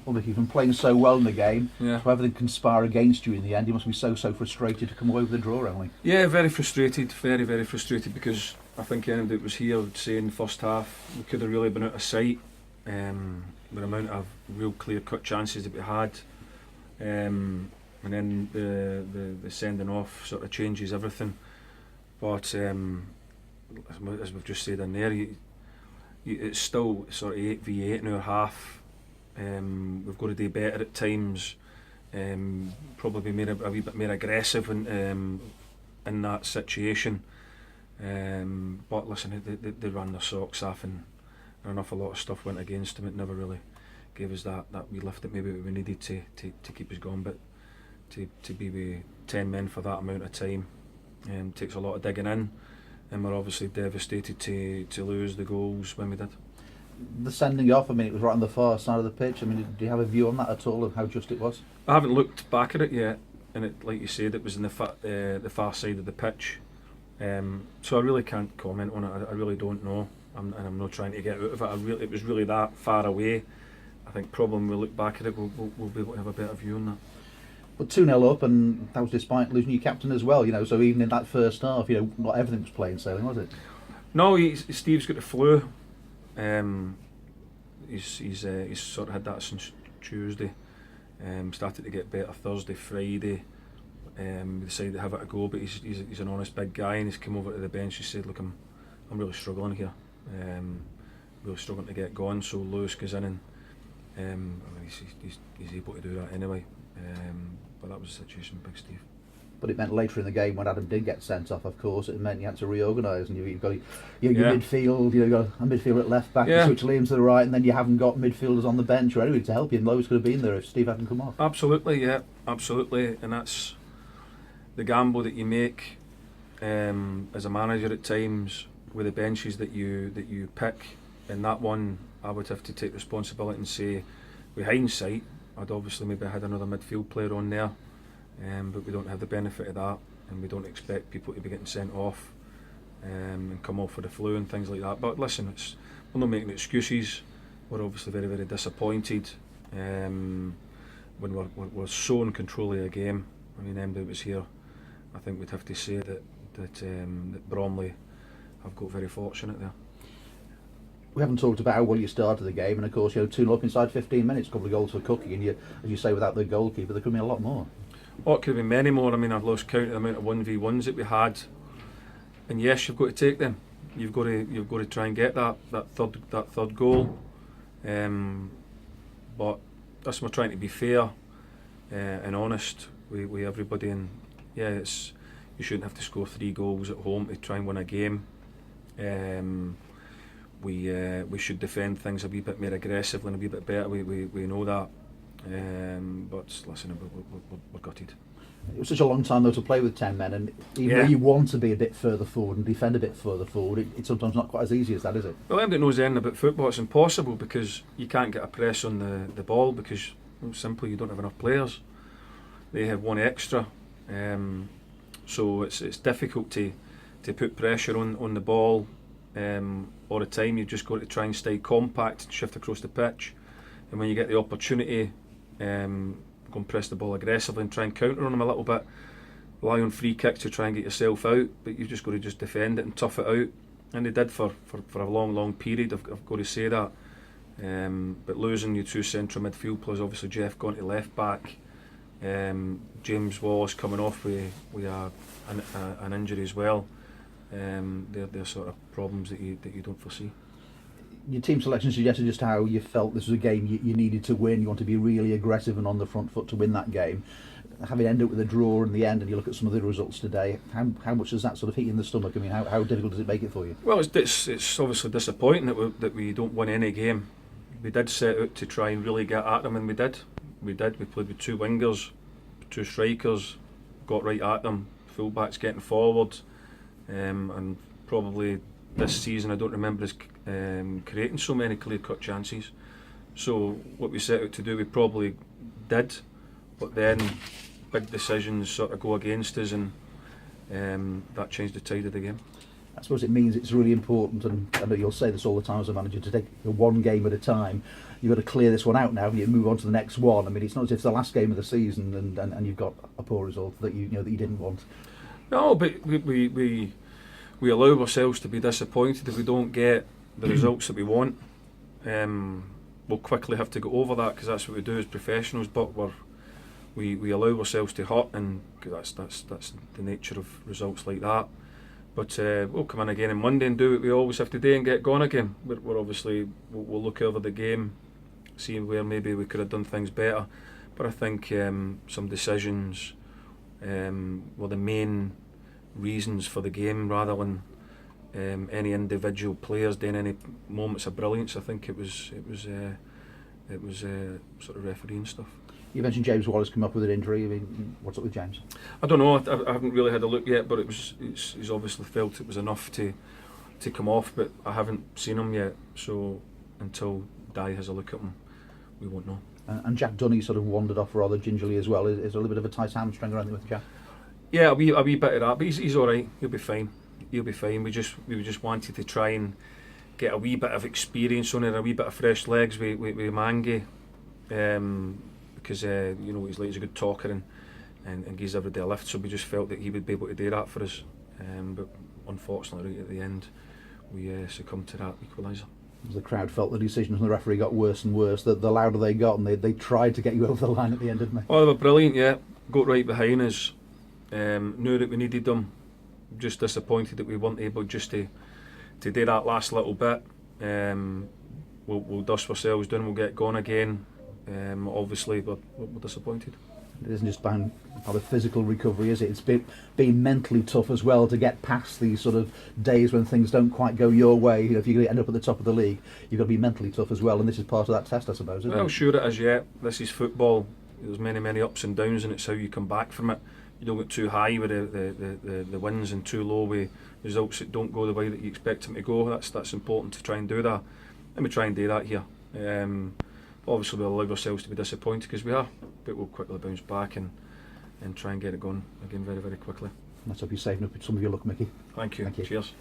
Well, Micky, you've been playing so well in the game, Yeah. so everything conspire against you in the end. You must be so frustrated to come away with the draw, Emily. Yeah, very frustrated, very frustrated, because I think anybody that was here would say in the first half we could have really been out of sight. The amount of real clear-cut chances that we had, and then the sending off sort of changes everything. But as we've just said in there, it's still sort of 8v8 in our half. We've got to do better at times. Probably be a wee bit more aggressive in that situation. But listen, they ran their socks off, and an awful lot of stuff went against them. It never really gave us that wee lift that maybe we needed to keep us going. But to be with 10 men for that amount of time takes a lot of digging in, and we're obviously devastated to lose the goals when we did. The sending off, I mean, it was right on the far side of the pitch. I mean, do you have a view on that at all, of how just it was? I haven't looked back at it yet, and it, like you said, it was in the far side of the pitch. So I really can't comment on it. I really don't know, and I'm not trying to get out of it. It was really that far away. I think probably when we look back at it, we'll be able to have a better view on that. But 2-0 up, and that was despite losing your captain as well. So even in that first half, not everything was plain sailing, was it? No, Steve's got the flu. He's sort of had that since Tuesday. Started to get better Thursday, Friday. We decided to have it a go, but he's an honest big guy, and he's come over to the bench. He said, "Look, I'm really struggling here. Really struggling to get going." So Lewis goes in, and he's able to do that anyway. But that was the situation with Big Steve. But it meant later in the game, when Adam did get sent off, of course, it meant you had to reorganise, and you've got your midfield. You've got a midfielder at left back, you switch Liam to the right, and then you haven't got midfielders on the bench or anybody to help you. And Lowe's could have been there if Steve hadn't come off. Absolutely, yeah, absolutely, and that's the gamble that you make as a manager at times with the benches that you pick. And that one, I would have to take responsibility and say, with hindsight, I'd obviously maybe had another midfield player on there. But we don't have the benefit of that, and we don't expect people to be getting sent off and come off with the flu and things like that. But listen, we're not making excuses. We're obviously very disappointed when we're so in control of the game. I mean, Emily was here. I think we'd have to say that Bromley have got very fortunate there. We haven't talked about how well you started the game, and of course, 2-0 up inside 15 minutes, a couple of goals for Cookie, and as you say, without the goalkeeper, there could be a lot more. Oh, it could have been many more. I mean, I've lost count of the amount of 1v1s that we had, and yes, you've got to take them. You've got to try and get that third goal. But that's, we're trying to be fair and honest with everybody. And yeah, you shouldn't have to score 3 goals at home to try and win a game. We should defend things a wee bit more aggressively and a wee bit better. We know that. But listen, we're gutted. It was such a long time though to play with 10 men, and even though you want to be a bit further forward and defend a bit further forward, it's sometimes not quite as easy as that, is it? Well, anybody knows anything about football, it's impossible, because you can't get a press on the ball, because simply you don't have enough players. They have one extra, so it's difficult to put pressure on the ball all the time. You've just got to try and stay compact and shift across the pitch, and when you get the opportunity, go and press the ball aggressively and try and counter on them a little bit, rely on free kicks to try and get yourself out, but you've just got to just defend it and tough it out, and they did for a long period. I've got to say that. But losing your 2 central midfield players, obviously Jeff gone to left back, James Wallace coming off with an injury as well. They're sort of problems that you don't foresee. Your team selection suggested just how you felt this was a game you needed to win. You want to be really aggressive and on the front foot to win that game. Having ended up with a draw in the end, and you look at some of the results today, how much does that sort of hit you in the stomach? I mean, how difficult does it make it for you? Well, it's obviously disappointing that we don't win any game. We did set out to try and really get at them, and we did. We played with 2 wingers, 2 strikers, got right at them. Fullbacks getting forward, and probably this season I don't remember us creating so many clear-cut chances. So what we set out to do, we probably did, but then big decisions sort of go against us, and that changed the tide of the game. I suppose it means it's really important, and I know you'll say this all the time as a manager, to take one game at a time. You've got to clear this one out now, and you move on to the next one. I mean, it's not as if it's the last game of the season and you've got a poor result that you didn't want. No, but we allow ourselves to be disappointed if we don't get the results that we want. We'll quickly have to go over that because that's what we do as professionals. But we allow ourselves to hurt, and that's the nature of results like that. But we'll come in again on Monday and do what we always have to do and get going again. We're obviously we'll look over the game, see where maybe we could have done things better. But I think some decisions were the main reasons for the game, rather than any individual players doing any moments of brilliance. I think it was sort of refereeing stuff. You mentioned James Wallace come up with an injury. I mean, what's up with James? I don't know. I haven't really had a look yet, but he's obviously felt it was enough to come off. But I haven't seen him yet, so until Di has a look at him, we won't know. And Jack Dunny sort of wandered off rather gingerly as well. Is there a little bit of a tight hamstring around with Jack? Yeah, a wee bit of that, but he's all right. He'll be fine. He'll be fine. We just wanted to try and get a wee bit of experience on it, a wee bit of fresh legs with Mangi. Because he's a good talker and gives everybody a lift, so we just felt that he would be able to do that for us. But unfortunately, right at the end, we succumbed to that equaliser. As the crowd felt the decisions from the referee got worse and worse, the louder they got, and they tried to get you over the line at the end, didn't they? Oh, they were brilliant, yeah. Got right behind us. Knew that we needed them. Just disappointed that we weren't able just to do that last little bit. We'll dust ourselves down, we'll get going again. Obviously, we're disappointed. It isn't just about the physical recovery, is it? It's been mentally tough as well to get past these sort of days when things don't quite go your way. If you're going to end up at the top of the league, you've got to be mentally tough as well, and this is part of that test, I suppose, isn't it? Well, sure it is, yeah. This is football. There's many ups and downs, and it's how you come back from it. You don't get too high with the wins and too low with results that don't go the way that you expect them to go. That's important to try and do that, and we try and do that here. Obviously we'll allow ourselves to be disappointed because we are, but we'll quickly bounce back and try and get it going again very, very quickly. Let's hope you're saving up some of your luck, Mickey. Thank you. Thank you. Cheers.